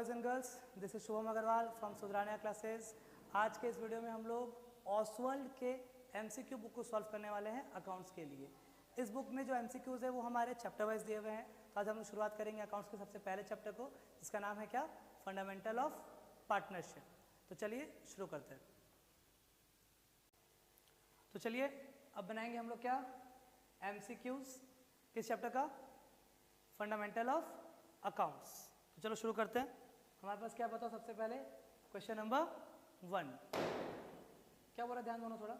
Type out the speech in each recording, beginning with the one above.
Boys and girls, this is Shubham Agarwal from Sudhrania classes. आज के इस वीडियो में हम लोग ऑसवर्ल्ड के एमसीक्यू बुक को सॉल्व करने वाले हैं अकाउंट्स के लिए। इस बुक में जो एमसीक्यूज़ है वो हमारे चैप्टर वाइज दिए हुए हैं। तो आज हम लोग शुरुआत करेंगे अकाउंट्स के सबसे पहले चैप्टर को, जिसका नाम है क्या, फंडामेंटल ऑफ पार्टनरशिप। तो चलिए शुरू करते हैं। तो चलिए अब बनाएंगे हम लोग क्या, एमसीक्यूज़ किस चैप्टर का, फंडामेंटल ऑफ अकाउंट्स। तो चलो शुरू करते हैं। हमारे पास क्या बताओ, सबसे पहले क्वेश्चन नंबर 1 क्या बोला, ध्यान दोनों थोड़ा।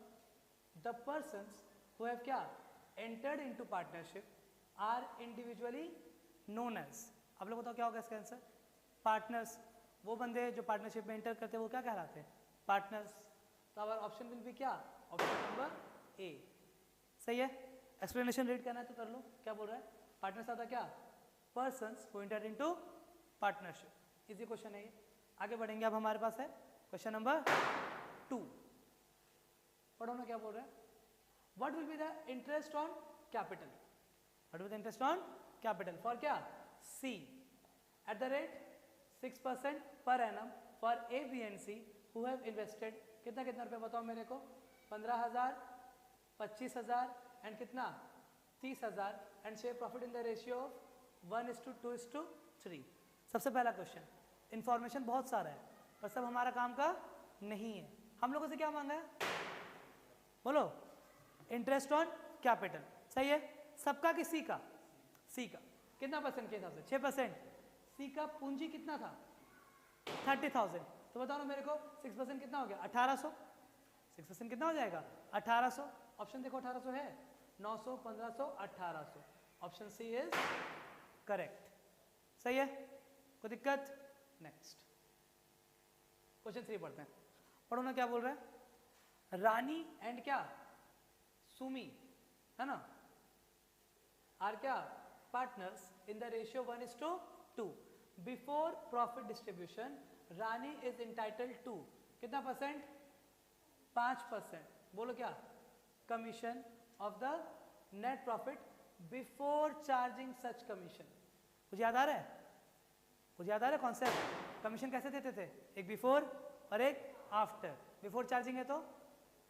द पर्सन्स हु हैव क्या entered into partnership are individually known as. आप लोग बताओ क्या होगा इसका आंसर, पार्टनर्स। वो बंदे जो पार्टनरशिप में एंटर करते हैं वो क्या कहलाते हैं, पार्टनर्स। तो हमारा ऑप्शन विल बी क्या, ऑप्शन नंबर ए। सही है। एक्सप्लेनेशन रीड करना है तो कर लो। क्या बोल रहा है, पार्टनर्स आता क्या, persons who enter into partnership. Easy question है ये। आगे बढ़ेंगे। अब हमारे पास है क्वेश्चन नंबर 2। पढ़ो ना क्या बोल रहा है। What will be the interest on capital, what will be the interest on capital for क्या, see at the rate 6% per annum for A B and C who have invested. कितना कितना रुपये बताओ मेरे को, 15,000, 25,000 एंड कितना 30,000 and share profit in the ratio of 1:2:3। सबसे पहला क्वेश्चन, इंफॉर्मेशन बहुत सारा है पर सब हमारा काम का नहीं है। हम लोगों से क्या मांगा है, बोलो, इंटरेस्ट ऑन कैपिटल। सही है। सबका कि सी का, सी का कितना परसेंट के हिसाब से, 6%। सी का पूंजी कितना था, 30,000। तो बताओ ना मेरे को, 6% कितना हो गया, 1800। 6% कितना हो जाएगा, 1800। ऑप्शन देखो 1800 है, 900, 1500, 1800। Option C is correct. सही है, कोई दिक्कत। नेक्स्ट क्वेश्चन 3 पढ़ते हैं। पढ़ो ना क्या बोल रहा है। रानी एंड क्या, सुमी, है ना, आर क्या, partners in the ratio 1:2। Before profit distribution Rani is entitled to कितना परसेंट, 5%। बोलो क्या, commission of the net profit before charging such commission. कुछ याद आ रहा है, कुछ याद आ रहा है कॉन्सेप्ट। कमीशन कैसे देते थे, एक बिफोर और एक आफ्टर। बिफोर चार्जिंग है तो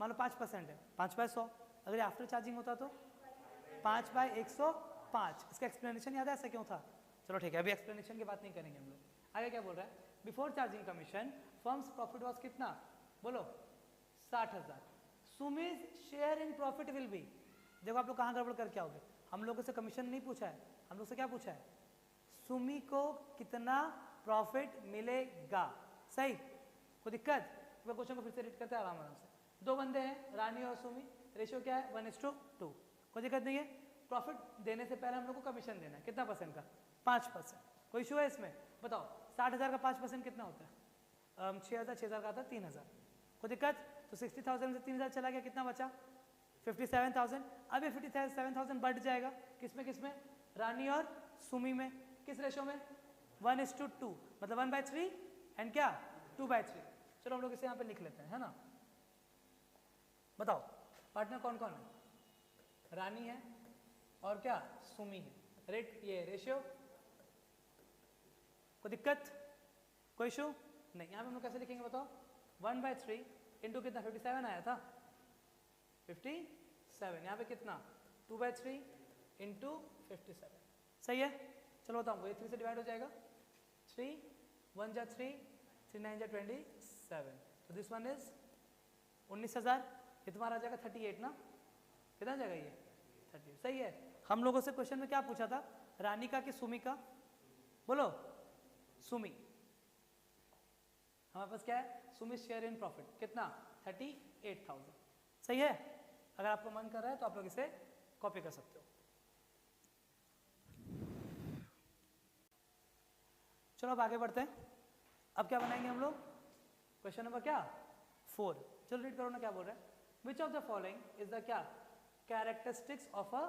मान लो 5% है, 5/100। अगर आफ्टर चार्जिंग होता तो 5/105। इसका एक्सप्लेनेशन याद है ऐसा क्यों था। चलो ठीक है, अभी एक्सप्लेनेशन की बात नहीं करेंगे हम लोग। आगे क्या बोल रहा है, before charging commission firm's profit was कितना, बोलो 60,000। Sumi's share in profit will be. देखो आप लोग कहाँ गड़बड़ करके आओगे। हम लोगों से कमीशन नहीं पूछा है, हम लोग से क्या पूछा है, सुमी को कितना प्रॉफिट मिलेगा। सही, कोई दिक्कत। मैं क्वेश्चन को फिर से रीड करते हैं आराम आराम से। दो बंदे हैं, रानी और सुमी, रेशियो क्या है, 1:2। कोई दिक्कत नहीं है। प्रॉफिट देने से पहले हम लोग को कमीशन देना है, कितना परसेंट का, 5%। कोई इशू है इसमें, बताओ। 60,000 का 5% कितना होता है, 6,000, 6,000 का आता है 3,000। कोई दिक्कत। तो 60,000 से 3,000 चला गया, कितना बचा, 57,000। अब ये 57,000 बढ़ जाएगा किसमें किसमें, रानी और सुमी में। किस रेशो में, 1:2, मतलब 1/3 एंड क्या 2/3। चलो हम लोग इसे यहाँ पे लिख लेते हैं, है ना। बताओ पार्टनर कौन कौन है, रानी है और क्या, सुमी है। रेट ये रेशियो, कोई दिक्कत, कोई इशू नहीं। यहाँ पे हम लोग कैसे लिखेंगे बताओ, 1/3 इंटू कितना, 57 आया था, 57। यहाँ पे कितना, 2/3 इंटू 57। सही है। चलो बताऊँ, ये 3 से डिवाइड हो जाएगा, 3 1 जा 3, 3 9 जा 27। तो दिस वन इज 19,000। ये तुम्हारा आ जाएगा 38 ना, कितना जाएगा ये 38। सही है। हम लोगों से क्वेश्चन में क्या पूछा था, रानी का कि सुमी का, बोलो सुमी। हमारे पास क्या है, सुमी शेयर इन प्रॉफिट कितना, 38,000। सही है। अगर आपको मन कर रहा है तो आप लोग इसे कॉपी कर सकते हो। चलो अब आगे बढ़ते हैं। अब क्या बनाएंगे हम लोग, क्वेश्चन नंबर क्या, 4। चलो रीड करो ना क्या बोल रहा है। Which of the following is the क्या, characteristics of a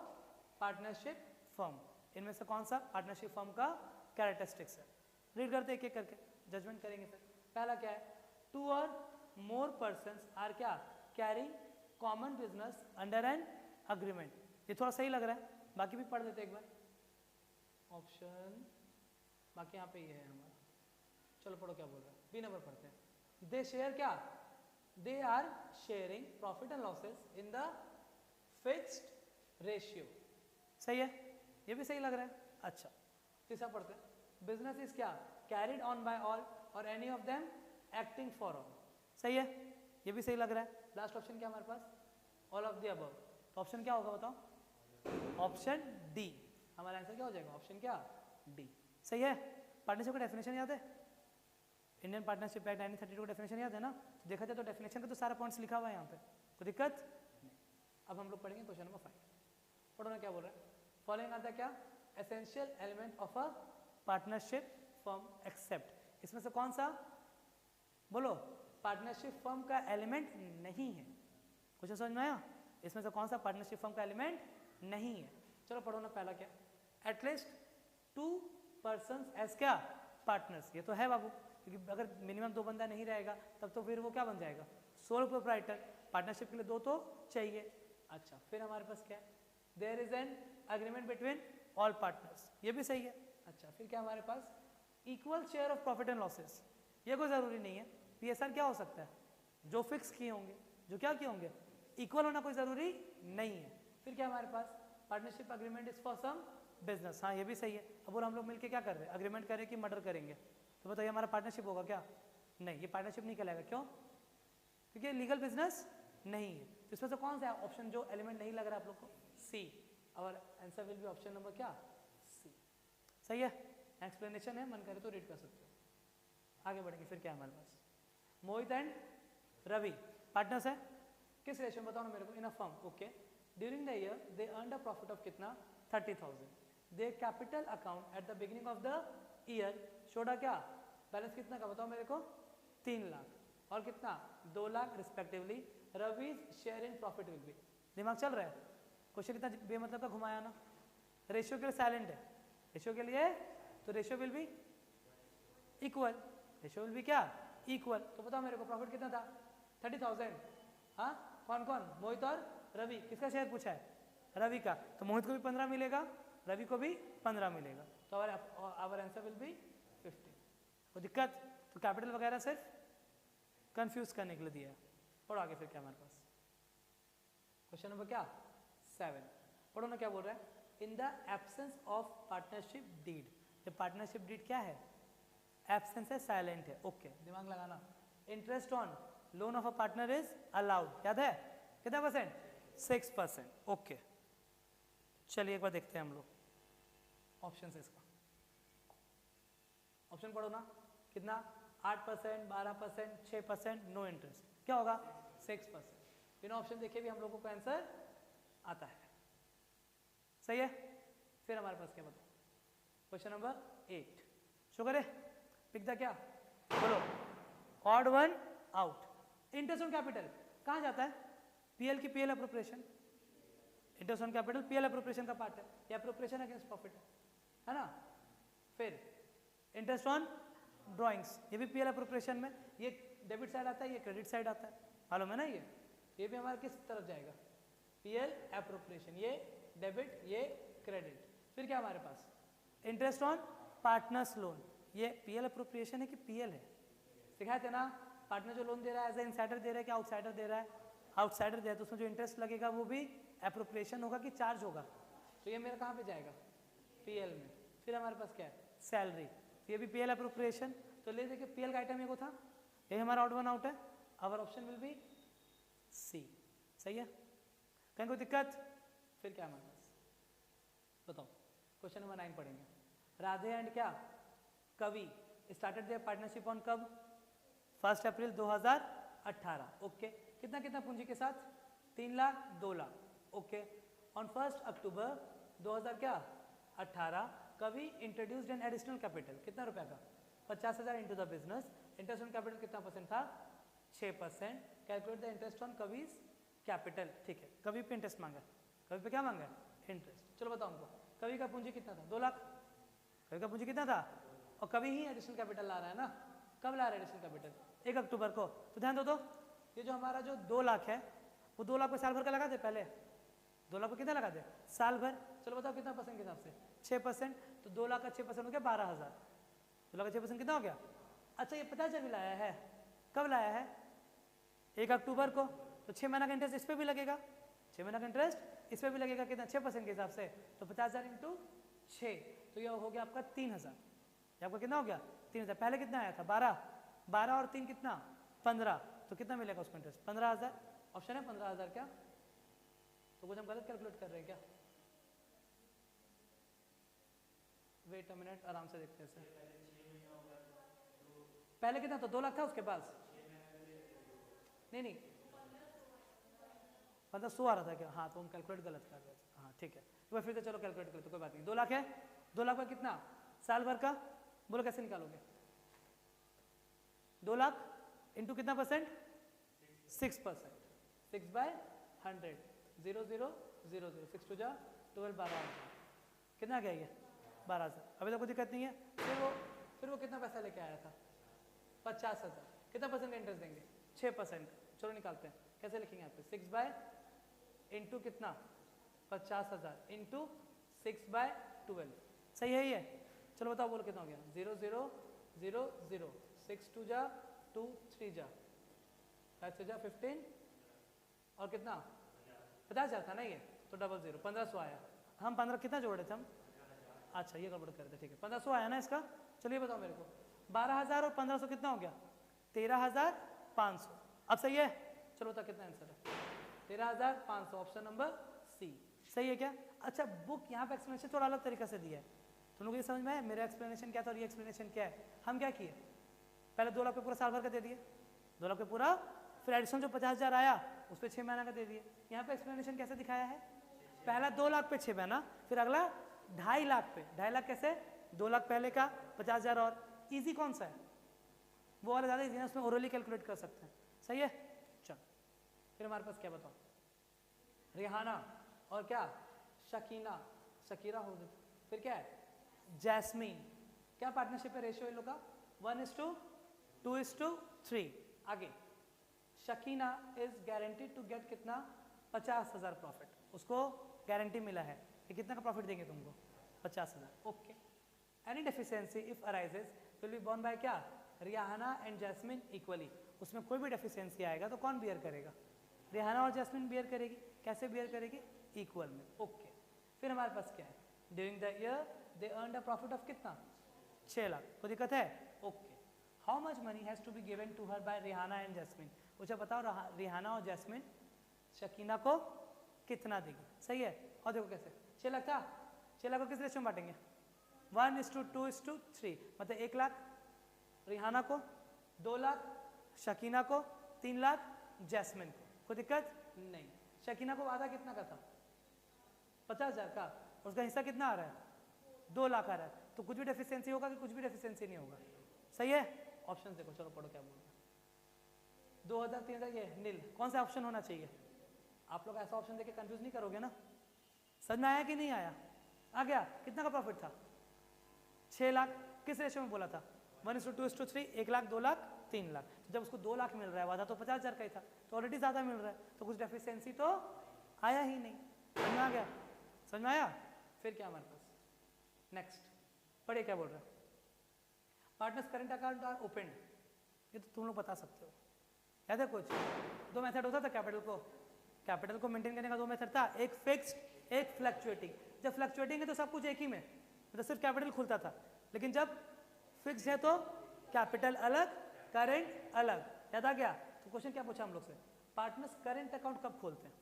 partnership firm. इनमें से कौन सा पार्टनरशिप फर्म का कैरेक्टरिस्टिक्स है। रीड करते एक एक करके, जजमेंट करेंगे फिर। पहला क्या है, 2 और मोर पर्सन्स आर क्या, carrying common business under an agreement. ये थोड़ा सही लग रहा है, बाकी भी पढ़ देते एक बार। ऑप्शन बाकी यहाँ पे ये है हमारा। चलो पढ़ो क्या बोल रहा है, बी नंबर पढ़ते हैं। दे शेयर क्या, they are sharing profit and losses in the fixed ratio. सही है, ये भी सही लग रहा है। अच्छा तीसरा पढ़ते हैं, बिजनेस इज क्या, कैरिड ऑन बाय ऑल और any of them acting for all. सही है, ये भी सही लग रहा है। लास्ट ऑप्शन क्या हमारे पास, ऑल ऑफ द अबव। तो ऑप्शन क्या होगा बताओ, ऑप्शन डी। हमारा आंसर क्या हो जाएगा, ऑप्शन क्या, डी। सही है। पार्टनरशिप का डेफिनेशन याद है, इंडियन पार्टनरशिप एक्ट 1932 का डेफिनेशन याद है ना। तो देखा जाए तो डेफिनेशन का तो सारा पॉइंट्स लिखा हुआ है यहाँ पे, कोई दिक्कत नहीं। अब हम लोग पढ़ेंगे क्वेश्चन नंबर 5। पढ़ो ना क्या बोल रहा है, फॉलोइंग आर द क्या, essential element of a partnership firm except. इसमें से कौन सा, बोलो, पार्टनरशिप फर्म का एलिमेंट नहीं है। क्वेश्चन समझ में आया, इसमें से कौन सा पार्टनरशिप फर्म का एलिमेंट नहीं है। चलो पढ़ो ना पहला क्या, एटलीस्ट 2 पर्सन्स एज क्या, पार्टनर्स। ये तो है बाबू, क्योंकि अगर मिनिमम 2 बंदा नहीं रहेगा तब तो फिर वो क्या बन जाएगा, सोल प्रोप्राइटर। पार्टनरशिप के लिए 2 तो चाहिए। अच्छा फिर हमारे पास क्या है, there is an agreement between all partners, ये भी सही है। अच्छा फिर क्या हमारे पास, equal share of profit and losses, ये कोई ज़रूरी नहीं है। पीएसआर क्या हो सकता है, जो फिक्स किए होंगे, जो क्या किए होंगे, इक्वल होना कोई ज़रूरी नहीं है। फिर क्या हमारे पास, partnership agreement is for some business, हाँ ये भी सही है। अब और हम लोग मिलकर क्या कर रहे हैं, अग्रीमेंट करें कि मर्डर करेंगे, तो बताइए हमारा पार्टनरशिप होगा क्या, नहीं, ये पार्टनरशिप नहीं कहलाएगा। क्यों, क्योंकि लीगल बिजनेस नहीं है। तो इसमें से कौन सा ऑप्शन जो एलिमेंट नहीं लग रहा है आप लोग को, सी। और answer will be option number क्या, सी। सही है, एक्सप्लेनेशन है, मन करे तो रीड कर सकते हो। आगे बढ़ेंगे, फिर क्या है हमारे पास, मोहित एंड रवि पार्टनर्स है, किस रेशियो में बताओ ना मेरे को, in a firm. Okay, during the year they earned a profit of कितना, 30,000। Their capital account at the beginning of the year showed a क्या, बैलेंस कितना का बताओ मेरे को, 3 लाख और कितना, 2 lakh respectively. Ravi's share in profit will B, दिमाग चल रहा है, क्वेश्चन कितना बेमतलब का घुमाया ना। रेशियो के लिए साइलेंट है, रेशियो के लिए तो ratio will be equal, ratio will be क्या, इक्वल। तो बताओ मेरे को प्रॉफिट कितना था, 30,000। हाँ कौन कौन, मोहित और रवि, किसका शेयर पूछा है, रवि का। तो मोहित को भी 15 मिलेगा, रवि को भी 15 मिलेगा। तो आवर आंसर विल बी 15। कोई दिक्कत, तो कैपिटल वगैरह सिर्फ कंफ्यूज करने के लिए दिया है। पढ़ो आगे फिर क्या हमारे पास, क्वेश्चन नंबर क्या, 7। पढ़ो ना क्या बोल रहा है, in the absence of partnership deed. ये पार्टनरशिप डीड क्या है, एब्सेंस है, साइलेंट है। ओके दिमाग लगाना, interest on loan of a partner is allowed, याद है कितना परसेंट, 6%। ओके चलिए एक बार देखते हैं हम लोग ऑप्शन से इसका, ऑप्शन पढ़ो ना, कितना, 8%, 12%, 6%, नो इंटरेस्ट, क्या होगा, 6%। बिना ऑप्शन देखे भी हम लोगों को आंसर आता है। सही है। फिर हमारे पास क्या बताओ, क्वेश्चन नंबर 8 शो करे, पिक द क्या, बोलो, odd one out. Interest on capital कहाँ जाता है, पीएल की PL appropriation, interest on capital PL appropriation का पार्ट है, या अप्रोप्रिएशन अगेंस्ट प्रॉफिट है ना। फिर इंटरेस्ट ऑन ड्राइंग्स, ये भी पीएल अप्रोप्रिएशन में, ये डेबिट साइड आता है, ये क्रेडिट साइड आता है, मालूम है ना। ये भी हमारा किस तरफ जाएगा, पीएल अप्रोप्रिएशन, ये डेबिट ये क्रेडिट। फिर क्या हमारे पास, इंटरेस्ट ऑन पार्टनर्स लोन, ये पीएल अप्रोप्रिएशन है कि पीएल है, सिखाए थे ना। पार्टनर जो लोन दे रहा है एज ए इनसाइडर दे रहा है कि आउटसाइडर दे रहा है, आउटसाइडर दे रहा है, तो उसमें जो इंटरेस्ट लगेगा वो भी अप्रोप्रिएशन होगा कि चार्ज होगा, तो ये मेरा कहाँ पे जाएगा, पीएल में। फिर हमारे पास क्या है, सैलरी, ये भी पीएल अप्रोप्रिएशन। तो ले देखिए पीएल का आइटम ये को था, ये हमारा ऑड वन आउट है, our option will be C. सही है, कहीं कोई दिक्कत। फिर क्या हमारे पास बताओ, क्वेश्चन नंबर 9 पढ़ेंगे। राधे एंड क्या, कवि स्टार्टेड देयर पार्टनरशिप ऑन कब, 1 अप्रैल 2018। ओके, कितना कितना पूंजी के साथ, 3 लाख 2 लाख। ओके, ऑन 1 अक्टूबर 2000 क्या 18, कवि इंट्रोड्यूस्ड एन एडिशनल कैपिटल, कितना रुपया का, 50,000 into the business. Interest on capital कितना परसेंट था, 6%। Calculate the interest on Kavi's capital, ठीक है, कवि पे इंटरेस्ट मांगा, कवि पे क्या मांगा, इंटरेस्ट। चलो बताओ हमको, कवि का पूंजी कितना था, 2 लाख, कवि का पूंजी कितना था, और कवि ही एडिशनल कैपिटल ला रहा है ना। कब ला रहा है एडिशनल कैपिटल, 1 अक्टूबर को। तो ध्यान दो, तो ये जो हमारा जो 2 लाख है, वो 2 लाख को साल भर का लगा दे, पहले 2 लाख को कितना लगा दे, साल भर। चलो बताओ कितना परसेंट के हिसाब से, 6%। तो 2 लाख का 6% हो गया 12,000, 2 लाख का 6% कितना हो गया, अच्छा ये 50,000 भी लाया है, कब लाया है? 1 अक्टूबर को, तो 6 महीना का इंटरेस्ट इस पर भी लगेगा, 6 महीना का इंटरेस्ट इस पर भी लगेगा, कितना? 6% के हिसाब से, तो 50,000 इंटू 6, तो ये हो गया आपका 3,000। ये आपका कितना हो गया? 3,000। पहले कितना आया था? 12 और 3 कितना? 15, तो कितना मिलेगा उसको इंटरेस्ट? 15,000। ऑप्शन है 15,000 क्या? तो कुछ हम गलत कैलकुलेट कर रहे हैं क्या? वेट अ मिनट, आराम से देखते हैं सर। पहले कितना था? 2 लाख था उसके पास? नहीं 1500 आ रहा था क्या? हाँ, तो हम कैलकुलेट गलत कर रहे थे। हाँ ठीक है, तो फिर से चलो कैलकुलेट करते, कोई बात नहीं। 2 लाख है, 2 लाख का कितना? साल भर का, बोलो कैसे निकालोगे? 2 लाख इंटू कितना परसेंट? 6%, 6/100, 0 0 0 0, 6 टू जा 12, 12,000। कितना गया ये? 12,000। अभी तो कोई दिक्कत नहीं है। फिर वो कितना पैसा लेके आया था? 50,000। कितना परसेंट का इंटरेस्ट देंगे? 6%। चलो निकालते हैं, कैसे लिखेंगे यहाँ पे? 6 इंटू कितना? 50,000 इंटू 6/12, सही है ये? चलो बताओ, बोलो कितना हो गया? 0 0 0 0, 6 टू जा 2, 3 जा 5 जा 15, और कितना? 50,000 था ना ये, तो डबल 0, 1500 आया। हम 15 कितना जोड़े थे हम? अच्छा ये गड़बड़ कर दे, ठीक है। 1500 आया ना इसका। चलिए बताओ मेरे को, 12,000 और 1500 कितना हो गया? 13,500। अब सही है? चलो बता कितना आंसर है? 13,500, ऑप्शन नंबर सी। सही है क्या? अच्छा बुक यहाँ पे एक्सप्लेनेशन थोड़ा अलग तरीके से दिया है, तुम लोग ये समझ में आया मेरा एक्सप्लेनेशन क्या था और ये एक्सप्लेनेशन क्या है? हम क्या किए, पहले 2 लाख पे पूरा साल भर का दे दिए, 2 लाख पे पूरा, फिर एडिशनल जो 50,000 आया उस पर 6 महीना का दे दिए। यहाँ पे एक्सप्लेनेशन कैसे दिखाया है? पहला 2 लाख पे 6 महीना, फिर अगला 2.5 लाख पे। 2.5 लाख कैसे? 2 लाख पहले का, 50,000 और। ईजी कौन सा है? वो वाला ज़्यादा ईजी है, उसमें ओरली कैलकुलेट कर सकते हैं। सही है? चल फिर हमारे पास क्या बताओ? रिहाना और क्या? शकीना, शकीरा हो गई, फिर क्या है? जैस्मीन। क्या पार्टनरशिप है? रेशियो इन लोग का 1:2:3। आगे Shakina is guaranteed to get कितना? 50,000 प्रॉफिट, उसको गारंटी मिला है कि कितना का प्रॉफिट देंगे तुमको? 50,000। Okay. Any deficiency if arises will be borne by क्या? Rihanna and Jasmine equally. उसमें कोई भी डेफिशिएंसी आएगा तो कौन बियर करेगा? रिहाना और जैस्मिन बियर करेगी। कैसे बियर करेगी? इक्वल में। ओके। फिर हमारे पास क्या है? During the year they earned a profit of कितना? 6 लाख। कोई दिक्कत है? Okay. How much money has to be given to her by Rihana and Jasmine? मुझे बताओ रिहाना और जैस्मिन शकीना को कितना देगी? सही है? और देखो कैसे, 6 लाख था, 6 लाख को किस रेशियो में बांटेंगे? 1:2:3, मतलब 1 लाख रिहाना को, 2 लाख शकीना को, 3 लाख जैस्मिन को। कोई दिक्कत नहीं। शकीना को वादा कितना का था? 50,000 का, उसका हिस्सा कितना आ रहा है? 2 लाख आ रहा है। तो कुछ भी डेफिशिएंसी होगा कि कुछ भी डेफिशिएंसी नहीं होगा? सही है? ऑप्शन देखो, चलो पढ़ो क्या बोल रहे हैं। 2,000 3,000 ये नील, कौन सा ऑप्शन होना चाहिए? आप लोग ऐसा ऑप्शन देके कंफ्यूज नहीं करोगे ना? समझ में आया कि नहीं आया? आ गया? कितना का प्रॉफिट था? 6 लाख। किस रेशियो में बोला था? 1:2:3, 1 लाख, 2 लाख, 3 लाख। तो जब उसको 2 लाख मिल रहा है, वादा तो 50,000 का ही था, तो ऑलरेडी ज्यादा मिल रहा है, तो कुछ डेफिशिएंसी तो आया ही नहीं। समझ में आ गया? समझ में आया? फिर क्या हमारे पास नेक्स्ट पढ़िए क्या बोल रहे हैं? Partners current account are open. ये तो तुम लोग बता सकते हो। याद है कुछ? 2 मेथड होता था कैपिटल को मेंटेन करने का। 2 मेथड था, एक फिक्स्ड, एक फ्लक्चुएटिंग। जब फ्लक्चुएटिंग है तो सब कुछ एक ही में, तो सिर्फ कैपिटल खुलता था, लेकिन जब फिक्स्ड है तो कैपिटल अलग, करंट अलग। याद आ गया? तो क्वेश्चन क्या पूछा हम लोग से? पार्टनर्स करंट अकाउंट कब खोलते हैं?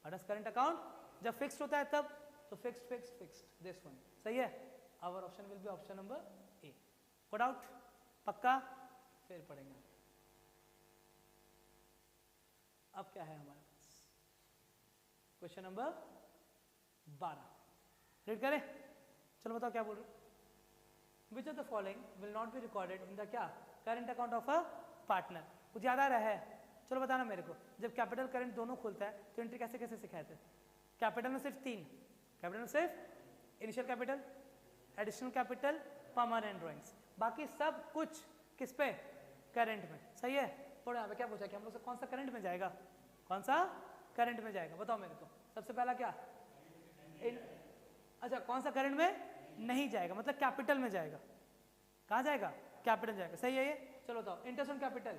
पार्टनर्स करंट अकाउंट जब फिक्स्ड होता है तब, तो फिक्स्ड दिस वन। सही है? Our option will be option number A. No doubt? पक्का? फिर पढ़ेंगे। अब क्या है हमारे पास? क्वेश्चन नंबर 12 रीड करें। चलो बताओ क्या बोल रहे? Which of the following will not be recorded in the क्या? Current account of a partner. कुछ याद आ रहा है? चलो बताना मेरे को। जब कैपिटल करंट दोनों खुलता है तो एंट्री कैसे कैसे सिखाए थे? कैपिटल में सिर्फ 3, कैपिटल में सिर्फ initial capital, additional capital, permanent drawings, बाकी सब कुछ किस पे? करंट में। सही है? थोड़ा यहाँ पे क्या पूछा कि हम लोग से कौन सा करंट में जाएगा? कौन सा करंट में जाएगा? बताओ मेरे को। सबसे पहला क्या? अच्छा, कौन सा करंट में नहीं जाएगा? मतलब कैपिटल में जाएगा। कहाँ जाएगा? कैपिटल जाएगा। सही है ये? चलो बताओ, इंटरेस्ट ऑन कैपिटल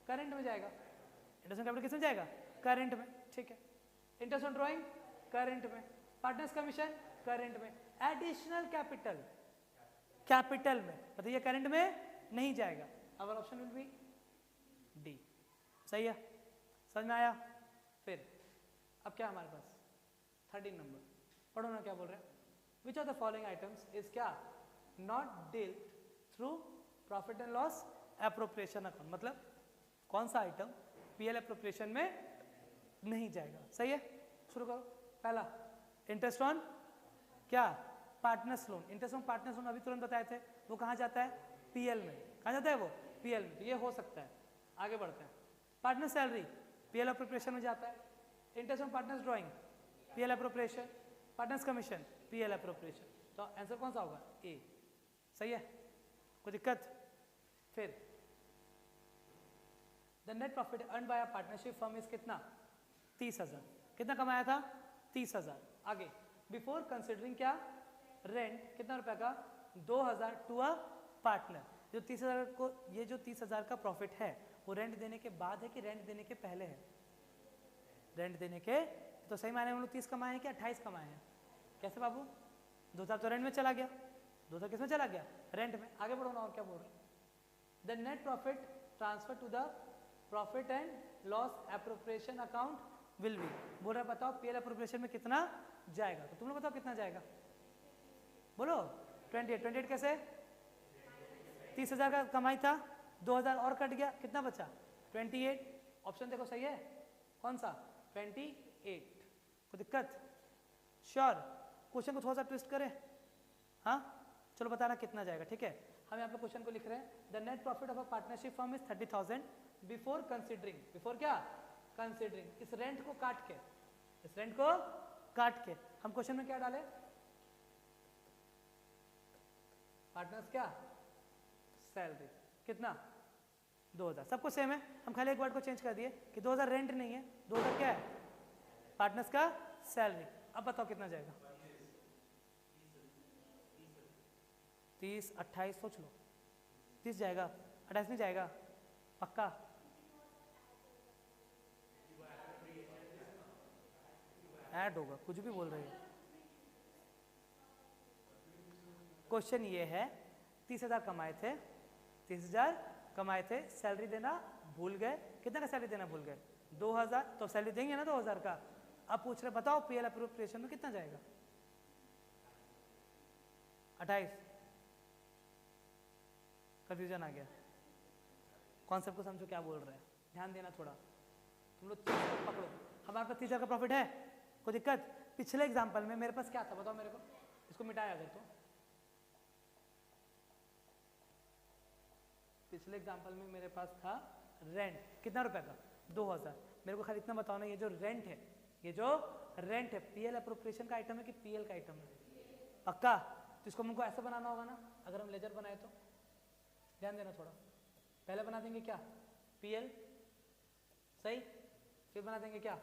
करंट में जाएगा, इंटरेस्ट ऑन कैपिटल किस में जाएगा, करंट में, ठीक है। इंटरेस्ट ऑन ड्राइंग करंट में, पार्टनर्स कमीशन करंट में, एडिशनल कैपिटल कैपिटल में, बताइए करंट में नहीं जाएगा। Our option will B D, सही है, समझ में आया। फिर अब क्या हमारे पास 13 नंबर, पढ़ो ना क्या बोल रहे हैं। Which of the following items is क्या not dealt through profit and loss appropriation account, मतलब कौन सा आइटम पीएल एप्रोप्रिएशन में नहीं जाएगा, सही है। शुरू करो। पहला इंटरेस्ट ऑन क्या partners loan, interest on partners loan अभी तुरंत बताए थे, वो कहाँ जाता है, पीएल में, कहाँ जाता है वो, पीएल में, ये हो सकता है। आगे बढ़ते हैं। पार्टनर सैलरी पीएल एप्रोप्रिएशन में जाता है, interest on partners drawing PL appropriation, partners commission PL appropriation, तो आंसर कौन सा होगा, ए, सही है, कोई दिक्कत। फिर the net profit earn by a partnership firm is कितना, 30,000, कितना कमाया था, 30,000। आगे बिफोर कंसिडरिंग क्या रेंट कितना रुपए का, 2,000 टू अ पार्टनर। जो 30,000 को, ये जो 30,000 का प्रॉफिट है वो रेंट देने के बाद है कि रेंट देने के पहले है, रेंट देने के, तो सही मायने में हम लोग 30 कमाए हैं कि 28 कमाए हैं, कैसे बाबू, 2,000 तो रेंट में चला गया, 2,000 किस में चला गया, रेंट में। आगे बढ़ो ना, और क्या बोल रहे हैं। The net profit transfer to the profit and loss appropriation account will be, बोल रहा है बताओ पीएल एप्रोप्रिएशन में कितना जाएगा, तो तुम लोग बताओ कितना जाएगा, बोलो 28 कैसे, 30,000 का कमाई था, 2,000 और कट गया, कितना बचा 28, ऑप्शन देखो सही है, कौन सा 28, कोई दिक्कत, श्योर। क्वेश्चन को थोड़ा सा ट्विस्ट करें, हाँ चलो बताना कितना जाएगा, ठीक है। हम यहाँ पे क्वेश्चन को लिख रहे हैं, the net profit of a partnership firm is 30,000 before considering, before क्या कंसिडरिंग, इस रेंट को काट के, इस रेंट को काट के हम क्वेश्चन में क्या डाले, पार्टनर्स क्या सैलरी कितना 2,000, सबको सेम है, हम खाली एक वर्ड को चेंज कर दिए कि 2,000 रेंट नहीं है, 2,000 क्या है पार्टनर्स का सैलरी। अब बताओ कितना जाएगा, 30, 28 सोच लो, 30 जाएगा, 28 नहीं जाएगा, पक्का, ऐड होगा, कुछ भी बोल रहे हो। क्वेश्चन ये है 30,000 कमाए थे, 30,000 कमाए थे, सैलरी देना भूल गए, कितना का सैलरी देना भूल गए, 2,000, तो सैलरी देंगे ना 2,000 का। अब पूछ रहे बताओ पीएल एप्रोप्रिएशन में कितना जाएगा, 28, कंफ्यूजन आ गया, कॉन्सेप्ट को समझो क्या बोल रहे हैं, ध्यान देना थोड़ा, तुम लोग पकड़ो। हमारे पास 30,000 का प्रॉफिट है, कोई दिक्कत। पिछले एग्जाम्पल में मेरे पास क्या था बताओ मेरे को, इसको मिटाया अगर तो, पिछले एग्जाम्पल में मेरे पास था रेंट कितना रुपए का, 2,000। मेरे को खाली इतना बताओ ना, ये जो रेंट है, ये जो रेंट है पीएल एप्रोप्रिएशन का आइटम है कि पीएल का आइटम है, पक्का। तो इसको हमको ऐसा बनाना होगा ना, अगर हम लेजर बनाए तो, ध्यान देना थोड़ा, पहले बना देंगे क्या पीएल, सही, फिर बना देंगे क्या,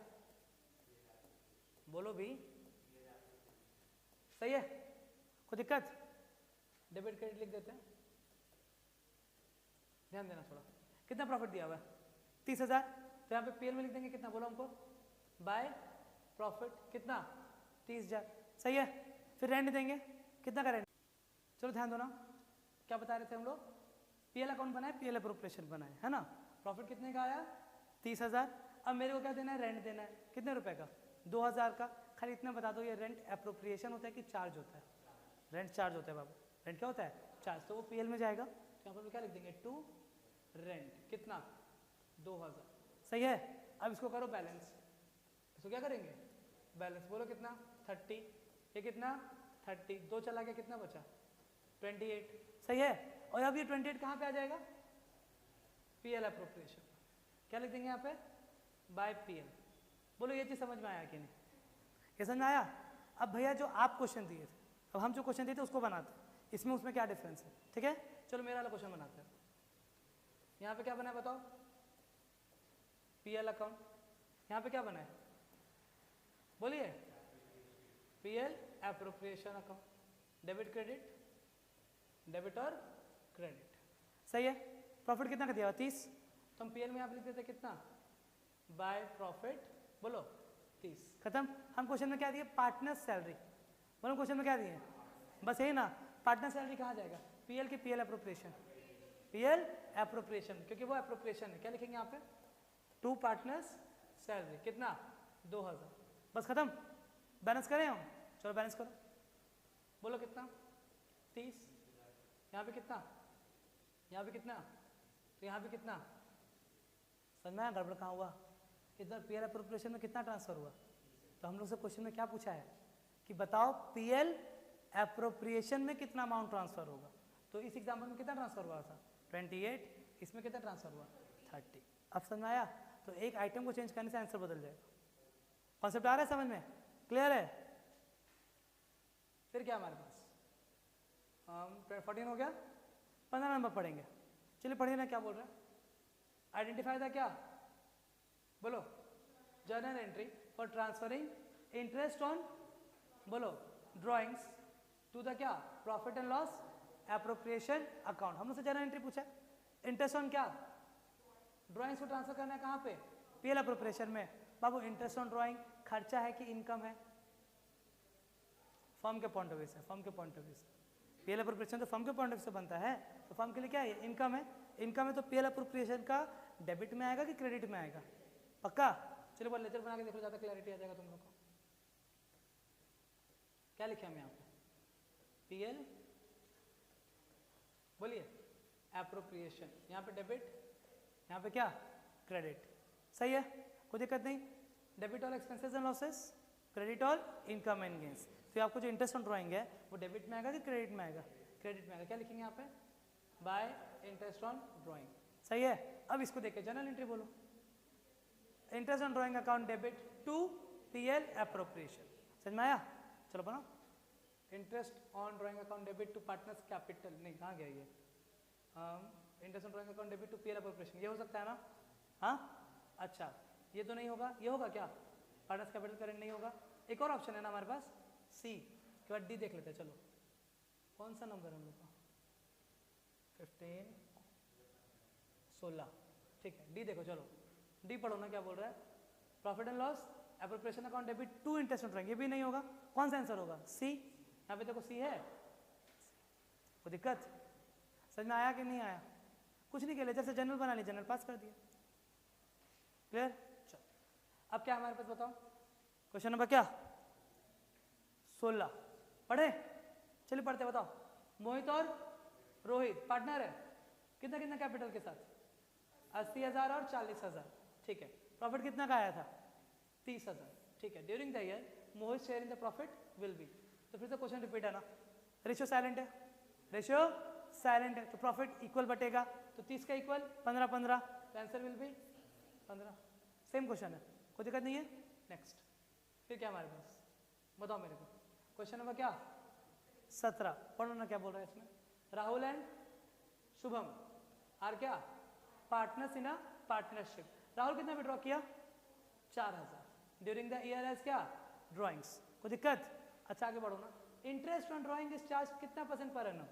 बोलो भी, सही है, कोई दिक्कत। डेबिट क्रेडिट लिख देते हैं, ध्यान देना थोड़ा, कितना प्रॉफिट दिया हुआ है 30,000, तो यहाँ पे पीएल में लिख देंगे कितना, बोलो हमको, बाय प्रॉफिट कितना 30,000, सही है। फिर रेंट देंगे, कितना का रेंट, चलो ध्यान दो ना, क्या बता रहे थे हम लोग, पीएल अकाउंट बनाए, पीएल एप्रोप्रिएशन बनाए, है ना, प्रॉफिट कितने का आया 30,000। अब मेरे को क्या देना है, रेंट देना है, कितने रुपए का 2,000 का। खाली इतना बता दो, ये रेंट एप्रोप्रिएशन होता है कि चार्ज होता है, रेंट चार्ज होता है बाबू, रेंट क्या होता है चार्ज, तो वो पीएल में जाएगा, तो यहाँ पर क्या लिख देंगे टू रेंट कितना 2,000, सही है। अब इसको करो बैलेंस, इसको क्या करेंगे बैलेंस, बोलो कितना 30, ये कितना 30, 2 चला गया, कितना बचा 28, सही है। और अब ये 28 कहाँ पे आ जाएगा, पीएल एप्रोप्रिएशन, क्या लिख देंगे यहाँ पे बाय पीएल। बोलो ये चीज समझ में आया कि नहीं, ये समझ में आया। अब भैया जो आप क्वेश्चन दिए थे, अब हम जो क्वेश्चन दिए थे उसको बनाते हैं, इसमें उसमें क्या डिफरेंस है, ठीक है। चलो मेरा वाला क्वेश्चन बनाते हैं, यहाँ पे क्या बना है बताओ, पीएल अकाउंट, यहाँ पे क्या बना है बोलिए, PL appropriation account, debit credit, debit और क्रेडिट, सही है। प्रॉफिट कितना का दिया हुआ 30, तो हम पीएल में यहाँ पे लिख देते कितना, बाय प्रॉफिट, बोलो 30, खत्म। हम क्वेश्चन में क्या दिए, पार्टनर सैलरी, बोलो क्वेश्चन में क्या दिए, बस यही ना, पार्टनर सैलरी कहाँ जाएगा, पीएल की पीएल एप्रोप्रिएशन, पीएल एप्रोप्रिएशन, क्योंकि वो एप्रोप्रिएशन है। क्या लिखेंगे यहाँ पे, 2 पार्टनर्स सैलरी कितना 2000, बस खत्म। बैलेंस करें हम, चलो बैलेंस करो, बोलो कितना 30, यहाँ पे कितना, यहाँ पे कितना, तो यहाँ पे कितना, समझ में आया गड़बड़ कहाँ हुआ, इधर पीएल एप्रोप्रिएशन में कितना ट्रांसफर हुआ। तो हम लोग से क्वेश्चन में क्या पूछा है कि बताओ पीएल एप्रोप्रिएशन में कितना अमाउंट ट्रांसफर होगा। तो इस एग्जाम्पल में कितना ट्रांसफर हुआ था 28, इसमें कितना ट्रांसफर हुआ 30। अब समझ में आया, तो एक आइटम को चेंज करने से आंसर बदल जाएगा। कॉन्सेप्ट आ रहा है समझ में, क्लियर है। फिर क्या हमारे पास, हम 14 हो गया, 15 नंबर पढ़ेंगे। चलिए पढ़िए ना क्या बोल रहे हैं, आइडेंटिफाई द क्या, बोलो journal entry for transferring interest on, बोलो ड्राइंग्स टू द क्या, profit and loss appropriation account. हम लोग से जर्नल एंट्री पूछा, इंटरेस्ट ऑन क्या, ड्राइंग्स को ट्रांसफर करना है कहाँ पे, पीएल एप्रोप्रिएशन में। बाबू इंटरेस्ट ऑन ड्राइंग खर्चा है कि इनकम है, फर्म के पॉइंट ऑफ व्यू से, फर्म के पॉइंट ऑफ व्यू से पीएल एप्रोप्रिएशन तो फर्म के पॉइंट ऑफ व्यू से बनता है, तो फर्म के लिए क्या है, इनकम है, इनकम है, तो पीएल एप्रोप्रिएशन का डेबिट में आएगा कि क्रेडिट में आएगा, पक्का। चलो बोल लेजर बना के देखो, ज्यादा क्लैरिटी आ जाएगा तुम लोग को। क्या लिखे हम यहाँ पे, पीएल, बोलिए एप्रोप्रिएशन, यहाँ पे डेबिट, यहाँ पे क्या क्रेडिट, सही है, कोई दिक्कत नहीं। Debit all expenses and losses, credit all income and gains. तो आपको जो इंटरेस्ट ऑन ड्राइंग है वो डेबिट में आएगा कि क्रेडिट में आएगा, क्रेडिट में आएगा। क्या लिखेंगे यहाँ पे, बाय इंटरेस्ट ऑन ड्राइंग, सही है। अब इसको देखे जर्नल एंट्री बोलो, interest on drawing account debit to PL appropriation, समझ में आया। चलो बनाओ, interest on drawing account debit to partners capital, नहीं कहाँ गया ये, interest on drawing account debit to PL appropriation, ये हो सकता है ना, हाँ अच्छा ये तो नहीं होगा, ये होगा क्या, पार्टनर्स कैपिटल करेंट नहीं होगा। एक और ऑप्शन है ना हमारे पास, सी के बाद डी देख लेते हैं। चलो कौन सा नंबर है हम लोग का, 15 16, ठीक है। डी देखो, चलो डी पढ़ो ना क्या बोल रहा है, profit and loss appropriation account debit to interest on drawing, ये भी नहीं होगा, कौन सा आंसर होगा, सी। यहाँ पे देखो सी है, कोई दिक्कत, समझ में आया कि नहीं आया, कुछ नहीं किया, लेजर से जनरल बना लिया, जनरल पास कर दिया, क्लियर। चलो अब क्या हमारे पास बताओ, क्वेश्चन नंबर क्या 16 पढ़े, चलिए पढ़ते, बताओ। मोहित और रोहित पार्टनर है, कितना कितना कैपिटल के साथ, 80,000 और 40,000, ठीक है। प्रॉफिट कितना का आया था 30,000, ठीक है। During the year Mohit share in the profit will B, तो फिर से क्वेश्चन रिपीट है ना, रेशियो साइलेंट है, रेशियो साइलेंट है, तो प्रॉफिट इक्वल बटेगा, तो 30 का इक्वल 15 15, तो answer will be 15। Same question है, कोई दिक्कत नहीं है। नेक्स्ट, फिर क्या हमारे पास, बताओ मेरे को, क्वेश्चन नंबर क्या 17, पढ़ो ना क्या बोल रहा है इसमें। राहुल एंड शुभम आर क्या, partners in a partnership. Rahul कितना विड्रॉ किया 4000, ड्यूरिंग द ईयर एज क्या, ड्राइंग्स, कोई दिक्कत। अच्छा आगे बढ़ो ना, interest on drawing is charge कितना % पर एनम,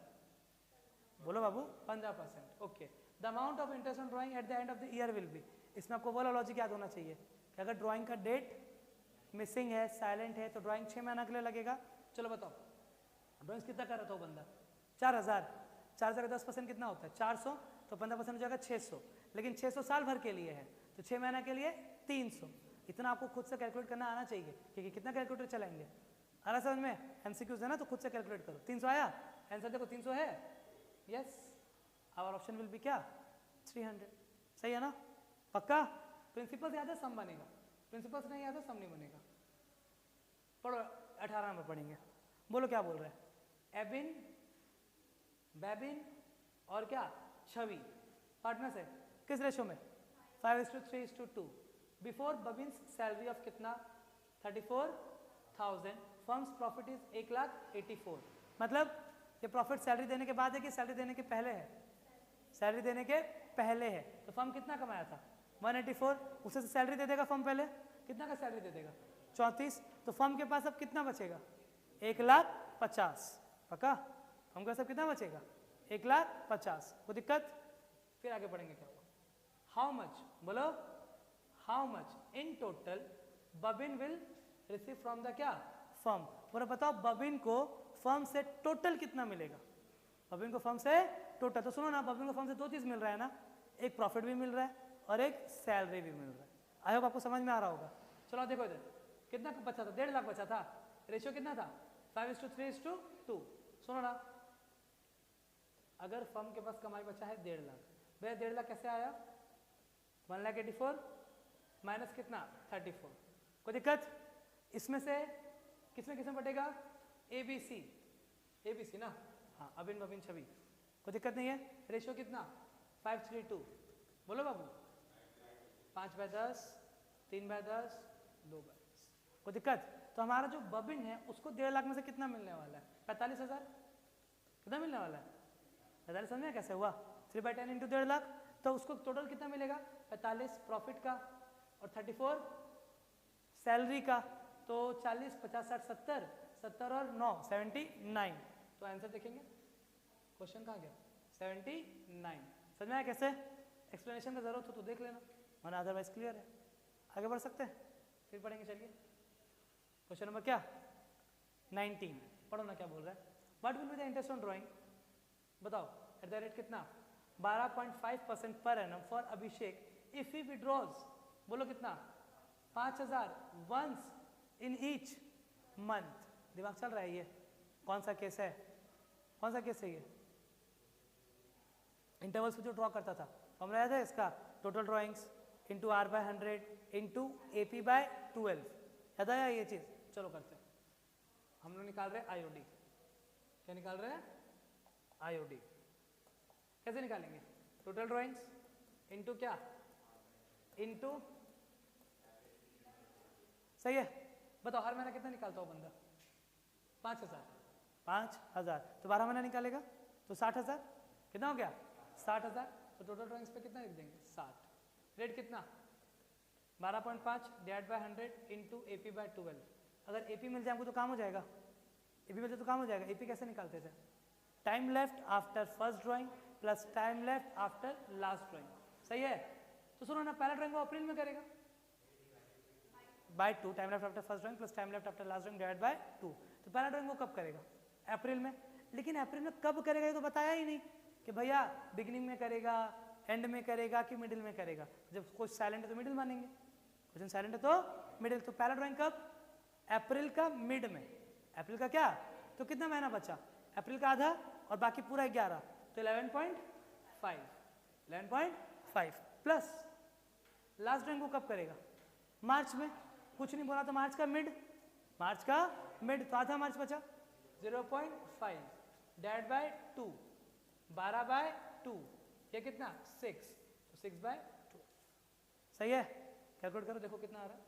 बोलो बाबू 15%, okay. The amount of interest on drawing at the end of the year will be, इसमें आपको वो लॉजिक याद होना चाहिए कि अगर ड्राइंग का डेट मिसिंग है, साइलेंट है, तो ड्राइंग 6 महीना के लिए लगेगा। चलो बताओ ड्राइंग्स कितना कर रहा था वो बंदा, 4000, 4000 का 10% कितना होता है 400, तो 15% हो जाएगा 600, लेकिन 600 साल भर के लिए है, तो 6 महीना के लिए 300। इतना आपको खुद से कैलकुलेट करना आना चाहिए, क्योंकि कितना कैलकुलेटर चलाएंगे, आ रहा समझ में, एमसीक्यूज है ना, तो खुद से कैलकुलेट करो। 300 आया, आंसर देखो 300 है, yes, our option will be क्या 300, सही है ना, पक्का। प्रिंसिपल्स याद है, सम बनेगा, प्रिंसिपल्स नहीं याद है, सम नहीं बनेगा। पढ़ो 18 नंबर पढ़ेंगे, बोलो क्या बोल रहे हैं। एबिन, बेबिन और क्या छवि पार्टनर्स है, किस रेशो में 5:3:2। बिफोर बबिन्स सैलरी ऑफ कितना 34,000, फर्म्स प्रॉफिट इज 1,84,000। मतलब ये प्रॉफिट सैलरी देने के बाद है कि सैलरी देने के पहले है, सैलरी देने के पहले है। तो फर्म कितना कमाया था 184, उसे सैलरी दे देगा फर्म, पहले कितना का सैलरी दे देगा 34, तो फर्म के पास अब कितना बचेगा 1,50,000, पक्का। फर्म के पास अब कितना बचेगा 1,50,000, कोई दिक्कत। फिर आगे बढ़ेंगे क्या हुआ, हाउ मच, बोलो हाउ मच इन टोटल बबिन विल रिसीव फ्रॉम द क्या फर्म। बोलो बताओ बबिन को फर्म से टोटल कितना मिलेगा, बबिन को फर्म से टोटल। तो सुनो ना, बबिन को फर्म से दो चीज मिल रहा है ना, एक प्रॉफिट भी मिल रहा है और एक सैलरी भी मिल रहा है। आई होप आपको समझ में आ रहा होगा। चलो देखो इधर कितना बचा था, 1.5 लाख बचा था, रेशियो कितना था 5:3:2। सुनो ना, अगर फर्म के पास कमाई बचा है 1.5 लाख, भैया 1.5 लाख कैसे आया, 1,84,000 माइनस कितना 34, कोई दिक्कत। इसमें से किसमें किसमें बटेगा, ABC, ABC ना, हाँ अबिन बबिन छवि, कोई दिक्कत नहीं है। रेशियो कितना 5:3:2, बोलो बाबू 5/10, 3/10, 2/10, कोई दिक्कत। तो हमारा जो बबिन है उसको 1.5 लाख में से कितना मिलने वाला है, 45,000, कितना मिलने वाला है 45, समझ में कैसे हुआ, 3/10 इंटू 1.5 लाख, तो उसको टोटल कितना मिलेगा 45 प्रॉफिट का और 34 सैलरी का, तो 40, 50, 60, 70, 70 और 9 79। तो आंसर देखेंगे, क्वेश्चन कहाँ गया 79। समझ में आया कैसे, एक्सप्लेनेशन का जरूरत हो तो देख लेना, वरना अदरवाइज क्लियर है। आगे बढ़ सकते हैं, फिर पढ़ेंगे। चलिए क्वेश्चन नंबर क्या 19, पढ़ो ना क्या बोल रहा है। What will be the interest on drawing, बताओ एट द रेट कितना 12.5% पर annum for Abhishek if he withdraws, बोलो कितना 5,000 वंस इन ईच मंथ। दिमाग चल रहा है, ये कौन सा केस है, कौन सा केस है ये, इंटरवल्स में जो ड्रॉ करता था, फॉर्मूला याद है इसका, total drawings into R/100 into AP/12, याद आया ये चीज। चलो करते हैं, हम लोग निकाल रहे हैं IOD, क्या निकाल रहे हैं IOD, कैसे निकालेंगे, टोटल ड्राइंग्स इंटू क्या, इंटू, सही है। बताओ हर महीना कितना निकालता हो बंदा, 5,000, तो 12 महीना निकालेगा तो 60,000, कितना हो गया 60,000। तो टोटल ड्राइंग्स पे कितना लिख देंगे 60, रेट कितना 12.5 डिवाइड बाय 100 इंटू AP/12। अगर AP मिल जाए हमको तो काम हो जाएगा, AP मिल जाए तो काम हो जाएगा। AP कैसे निकालते थे, time left after first drawing plus time left after last drawing, सही है। तो सुनो ना, पहला ड्राइंग वो अप्रैल में करेगा by 2, time left after first drawing plus time left after last drawing divide by 2। तो पहला ड्राइंग वो कब करेगा, अप्रैल में। लेकिन अप्रैल में कब करेगा ये तो बताया ही नहीं कि भैया बिगिनिंग में करेगा, एंड में करेगा कि मिडिल में करेगा। जब कुछ साइलेंट है तो मिडिल मानेंगे, क्वेश्चन साइलेंट है तो मिडिल। तो पहला ड्राइंग कब, अप्रैल का मिड में, अप्रैल का क्या, तो कितना महीना बचा, अप्रैल का आधा और बाकी पूरा 11, तो 11.5 प्लस लास्ट ड्राइंग को कब करेगा, मार्च में। कुछ नहीं बोला तो मार्च का मिड, तो आधा मार्च बचा 0.5 डिवाइड बाय 2, 12/2, ये कितना 6, तो 6/2, सही है। कैलकुलेट करो देखो कितना आ रहा है,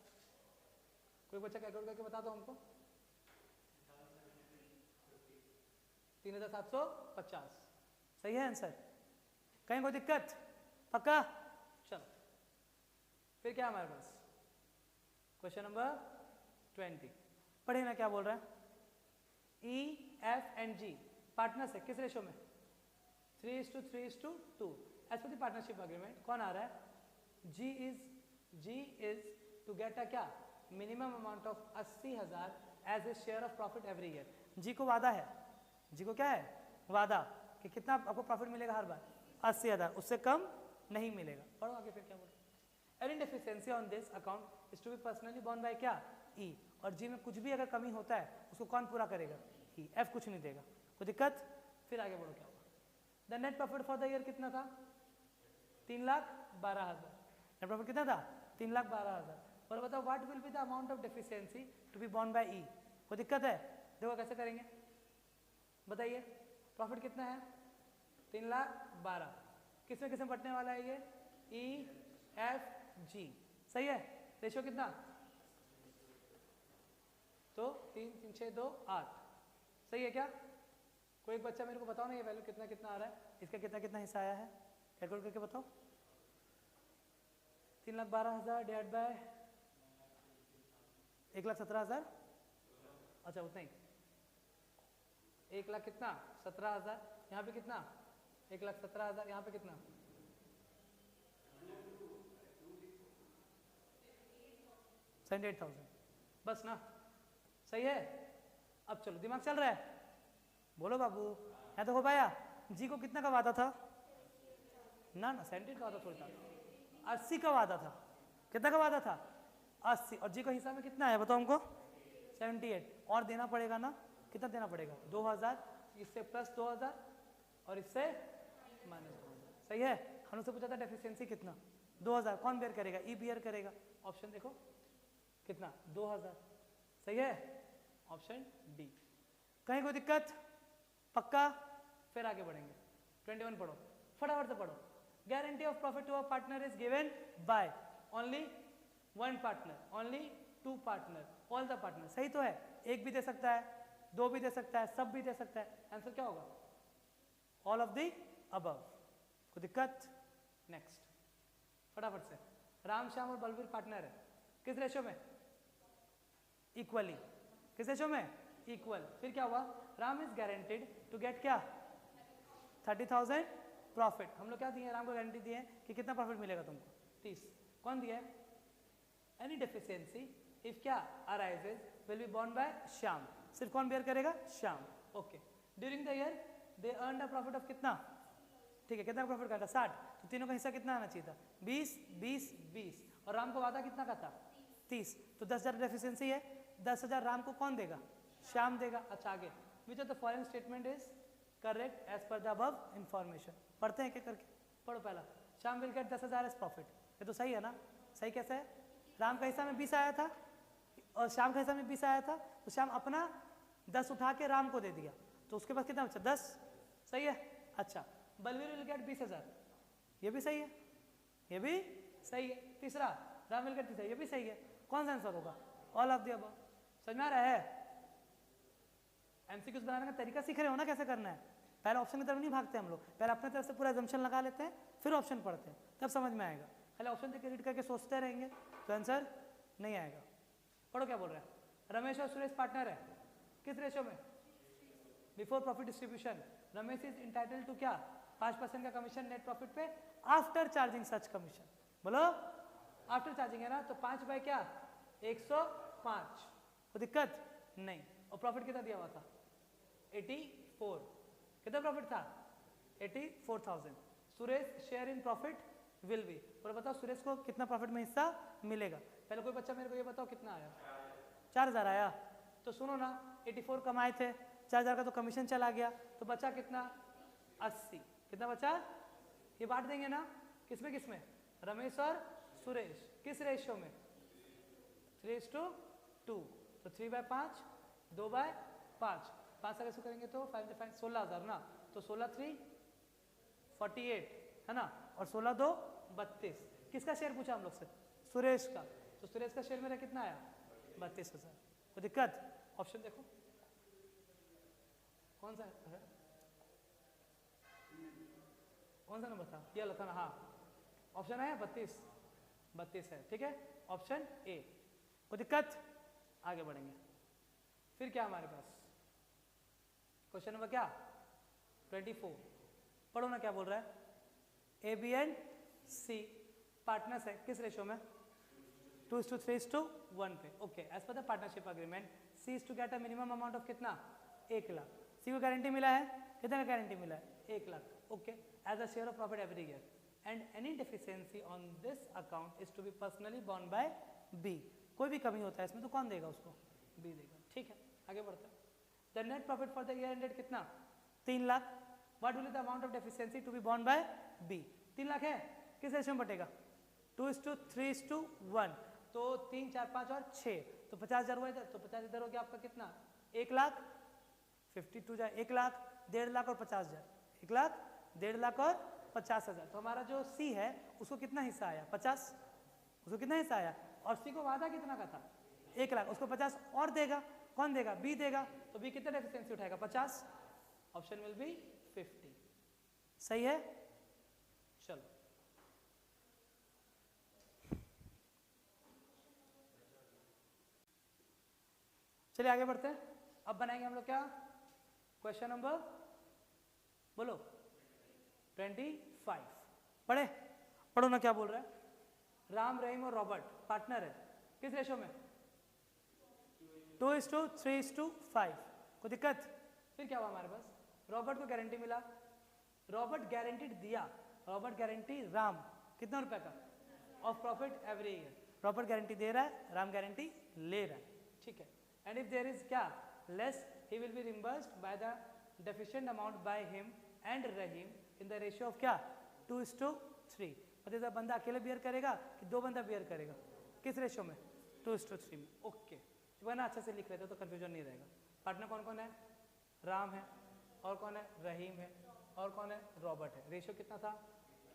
कोई बच्चा कैलकुलेट करके बता दो हमको। 3,750, सही है आंसर, कहीं कोई दिक्कत, पक्का। चलो फिर क्या हमारे पास, क्वेश्चन नंबर 20, पढ़े ना क्या बोल रहा है। E, F and G partners है, किस रेशो में 3:3:2। As per the partnership agreement कौन आ रहा है, G is to get a क्या minimum amount of 80,000 as a share of profit every year. जी को वादा है, जी को क्या है वादा, कि कितना आपको प्रॉफिट मिलेगा हर बार 80,000, उससे कम नहीं मिलेगा। पढ़ो आगे फिर क्या बोल रहे, any deficiency on this account is to be personally borne by क्या E, और जी में कुछ भी अगर कमी होता है उसको कौन पूरा करेगा E, F कुछ नहीं देगा, कोई दिक्कत। फिर आगे बढ़ो क्या हुआ, the net profit for the year कितना था 3,12,000, नेट प्रॉफिट कितना था 3,12,000। और बताओ what will be the amount of deficiency to be borne by E, कोई दिक्कत है, देखो कैसे करेंगे बताइए। प्रॉफिट कितना है 3,12,000, किसमें किसमें बटने वाला है ये E, F, G, सही है। रेशियो कितना, तो 3, 3, 6, 2, 8, सही है क्या। कोई एक बच्चा मेरे को बताओ ना ये वैल्यू कितना कितना आ रहा है, इसका कितना कितना हिस्सा आया है, कैलकुलेट करके बताओ। 3,12,000 डिवाइड बाय 1,17,000, अच्छा उतना ही, 1 लाख कितना 17,000, यहाँ पे कितना 1,17,000, यहाँ पे कितना 78,000, बस ना, सही है। अब चलो दिमाग चल रहा है, बोलो बाबू, है तो हो पाया। जी को कितना का वादा था? ना ना 78 का वादा थोड़ा था, 80 का वादा था। कितना का वादा था? 80। और जी का हिसाब में कितना है बताओ हमको? 78। और देना पड़ेगा ना, कितना देना पड़ेगा? 2000, इससे प्लस 2000 और इससे माइनस 2000, सही है। हम से पूछा था डेफिशिएंसी कितना? 2000। कौन बेयर करेगा? ई बियर करेगा। ऑप्शन देखो कितना? 2000, सही है। Option D. कहीं कोई दिक्कत? पक्का? फिर आगे बढ़ेंगे। 21 पढ़ो, फटाफट से पढ़ो। Guarantee of profit to a partner is given by only one partner, only two partner, all the partner. सही तो है, एक भी दे सकता है, दो भी दे सकता है, सब भी दे सकता है। आंसर क्या होगा? All of the above. कोई दिक्कत? नेक्स्ट फटाफट से। राम श्याम और बलवीर पार्टनर है, किस रेशो में? इक्वली। किस रेशो में? इक्वल। फिर क्या हुआ? Ram is guaranteed to get क्या? 30,000 प्रॉफिट। हम लोग क्या दिए? राम को गारंटी दिए कि कितना प्रॉफिट मिलेगा तुमको? 30। कौन दिया? एनी डेफिशिएंसी इफ क्या arises will be borne by Shyam. सिर्फ कौन बेयर करेगा? Shyam. Okay. During the year they earn a profit of कितना? ठीक है, कितना प्रॉफिट का था? 60। तो तीनों का हिस्सा कितना आना चाहिए था? 20, 20, 20। और राम को वादा कितना का था? 30। तो 10,000 डेफिशिएंसी है, 10,000 राम को कौन देगा? श्याम देगा। अच्छा आगे, which of the following statement is correct as per the above information? पढ़ते हैं क्या करके? पढ़ो पहला। Shyam will get 10,000 as profit. ये तो सही है ना? सही कैसे है? राम का हिस्सा में 20 आया था और श्याम का हिस्सा में 20 आया था, तो श्याम अपना 10 उठा के राम को दे दिया, तो उसके पास कितना बचा? 10। सही है। अच्छा, बलवीर विल गेट 20,000, ये भी सही है, ये भी सही है। तीसरा, राम विल गेट 30,000, ये भी सही है। कौन सा आंसर होगा? All of the above. समझ में आ रहा है? एमसीक्यूज बनाने का तरीका सीख रहे हो ना, कैसे करना है। पहले ऑप्शन की तरफ नहीं भागते हम लोग, पहले अपने तरफ से पूरा एजम्पशन लगा लेते हैं, फिर ऑप्शन पढ़ते हैं, तब समझ में आएगा। पहले ऑप्शन देख के रीड करके सोचते रहेंगे तो आंसर नहीं आएगा। पढ़ो क्या बोल रहा है। रमेश और सुरेश पार्टनर है, किस रेशो में? Before profit distribution Ramesh is entitled to क्या? 5% का कमीशन नेट प्रॉफिट पे आफ्टर चार्जिंग सच कमीशन। बोलो आफ्टर चार्जिंग है ना, तो 5 बाय क्या? 105। तो दिक्कत नहीं। और प्रॉफिट कितना दिया हुआ था? 84। कितना प्रॉफिट था? 84,000। Suresh share in profit will B. और बताओ सुरेश को कितना प्रॉफिट में हिस्सा मिलेगा? पहले कोई बच्चा मेरे को ये बताओ कितना आया? 4,000 आया। तो सुनो ना, 84 कमाए थे, 4,000 का तो कमीशन चला गया, तो बचा कितना? 80। कितना बचा? ये बांट देंगे ना, किसमें किसमें? रमेश और सुरेश। किस रेशियो में? 3:2। तो 3/5, 2/5। 5 रेशो करेंगे तो 5 16,000 ना, तो 16 3 48 है ना, और 16 2 32। किसका शेयर पूछा हम लोग से? सुरेश का। तो सुरेश का शेयर मेरा कितना आया? 32,000। तो दिक्कत? ऑप्शन देखो कौन सा है? कौन सा नंबर था? ये वाला था ना? हाँ, ऑप्शन है 32, 32 है। ठीक है, ऑप्शन ए। कोई दिक्कत? आगे बढ़ेंगे। फिर क्या हमारे पास? क्वेश्चन नंबर क्या? 24। पढ़ो ना क्या बोल रहा है। A B and C partners है, किस रेशो में? 2:3:1 पे। Okay, as per the partnership agreement C is to get a minimum amount of कितना? 1 लाख। सी को गारंटी मिला है, कितना का गारंटी मिला है? 1 lakh. Okay, as a share of profit every year and any deficiency on this account is to be personally borne by B. कोई भी कमी होता है इसमें तो कौन देगा उसको? बी देगा। ठीक है, आगे बढ़ते हैं। The net profit for the year ended कितना? 3 lakh. What will the amount of deficiency to be borne by B? 3 lakh है, किस रेशियो में बटेगा? 2:3:1। तो 3 4 5 और 6, तो 50,000 हुआ इधर, तो 50 इधर हो गया आपका कितना? 1 लाख। 52 जाए 1 लाख, 1.5 लाख और 50,000। 1 लाख, 1.5 लाख और 50,000। तो हमारा जो सी है उसको कितना हिस्सा आया? 50। उसको कितना हिस्सा आया? और सी को वादा कितना का था? 1 लाख। उसको 50 और देगा, कौन देगा? बी देगा। तो बी कितना डेफिशिएंसी उठाएगा? 50। Option will B 50। सही है। चलो चलिए आगे बढ़ते हैं। अब बनाएंगे हम लोग क्या? क्वेश्चन नंबर बोलो 25। पढ़े? पढ़ो ना क्या बोल रहा है। राम रहीम और रॉबर्ट पार्टनर है, किस रेशो में? 2:3:5। कोई दिक्कत? फिर क्या हुआ हमारे पास? रॉबर्ट को गारंटी मिला, रॉबर्ट गारंटी दिया, रॉबर्ट गारंटी राम कितना रुपए का? Of profit every year. Robert guarantee दे रहा है, राम गारंटी ले रहा है, ठीक है। एंड इफ देयर इज क्या less, he will be reimbursed by the deficient amount by him and Rahim in the ratio of क्या? 2:3। मतलब बंदा अकेले बियर करेगा कि दो बंदा बियर करेगा? किस रेशियो में? 2:3 में। ओके, वरना अच्छे से लिख लेते तो कंफ्यूजन नहीं रहेगा। पार्टनर कौन कौन है? राम है, और कौन है? रहीम है, और कौन है? रॉबर्ट है। रेशियो कितना था?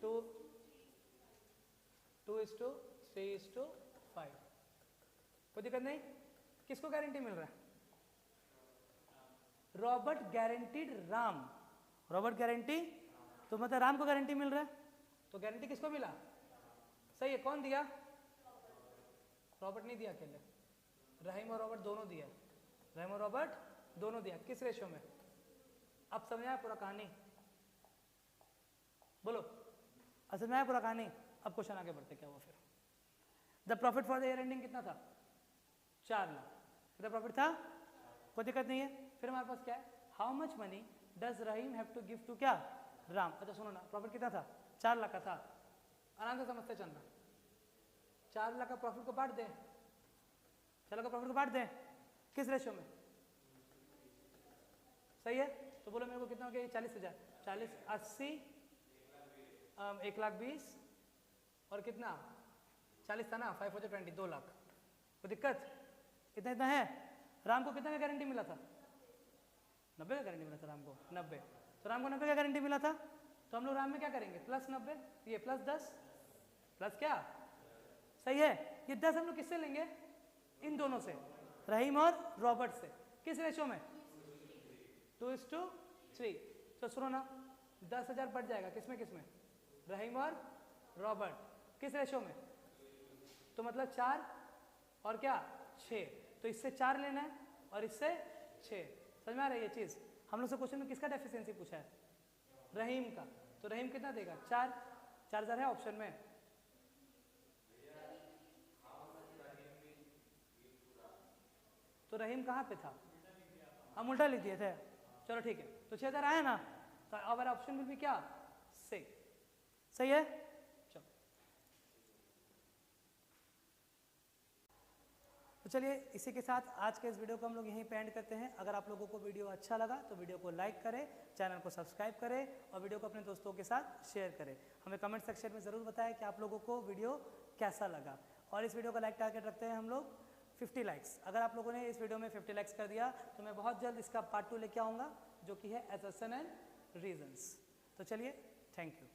2:3:5। कोई दिक्कत नहीं? किसको गारंटी मिल रहा है? Robert guaranteed Ram. Robert guarantee, तो मतलब राम को गारंटी मिल रहा है, तो गारंटी किसको मिला? सही है, कौन दिया? रॉबर्ट नहीं दिया अकेले, रहीम और रॉबर्ट दोनों दिया। रहीम और रॉबर्ट दोनों दिया। किस रेशियो में? अब समझ आया पूरा कहानी? बोलो, असल में आया पूरा कहानी? अब क्वेश्चन आगे बढ़ते, क्या हुआ फिर? The profit for the year ending कितना था? 4 लाख। कितना प्रॉफिट था? कोई दिक्कत नहीं है। फिर हमारे पास क्या है? How much money does Rahim have to give to क्या? राम। अच्छा सुनो ना, प्रॉफिट कितना था? 4 लाख का था। आराम से समझते चलना। 4 लाख का प्रॉफिट को बांट दें, 4 लाख का प्रॉफिट को बांट दें, किस रेशियो में? सही है, तो बोलो मेरे को कितना हो गया? 40,000। 40, 80, 1,20,000 और कितना? 40 था ना, 5 20, 2 लाख। कोई दिक्कत? इतना इतना है। राम को कितना का गारंटी मिला था? 90 का गारंटी मिला था राम को, 90। तो राम को 90 का गारंटी मिला था, तो हम लोग राम में क्या करेंगे? प्लस 90, ये प्लस 10, प्लस क्या? सही है। ये 10 हम लोग किससे लेंगे? इन दोनों से, रहीम और रॉबर्ट से। किस रेशियो में? 2:3। तो सुनो ना, 10,000 बढ़ जाएगा किसमें किसमें? रहीम और रॉबर्ट। किस रेशियो में? तो मतलब 4 और क्या? 6। तो इससे 4 लेना है और इससे 6। समझ में आ रही है ये चीज? हम लोग से क्वेश्चन में किसका डेफिशिएंसी पूछा है? रहीम का। तो रहीम कितना देगा? 4। 4,000 है ऑप्शन में। तो रहीम कहाँ पे था? हम उल्टा लिख दिए थे। चलो ठीक है, तो 6,000 आया ना, तो आवर ऑप्शन विल बी क्या? सही। सही है। चलो तो चलिए, इसी के साथ आज के इस वीडियो को हम लोग यहीं पे एंड करते हैं। अगर आप लोगों को वीडियो अच्छा लगा तो वीडियो को लाइक करें, चैनल को सब्सक्राइब करें और वीडियो को अपने दोस्तों के साथ शेयर करें। हमें कमेंट सेक्शन में ज़रूर बताएं कि आप लोगों को वीडियो कैसा लगा। और इस वीडियो का लाइक टारगेट रखते हैं हम लोग 50 लाइक्स। अगर आप लोगों ने इस वीडियो में 50 लाइक्स कर दिया तो मैं बहुत जल्द इसका पार्ट 2 लेके आऊँगा, जो कि है असर्शन एंड रीजंस। तो चलिए, थैंक यू।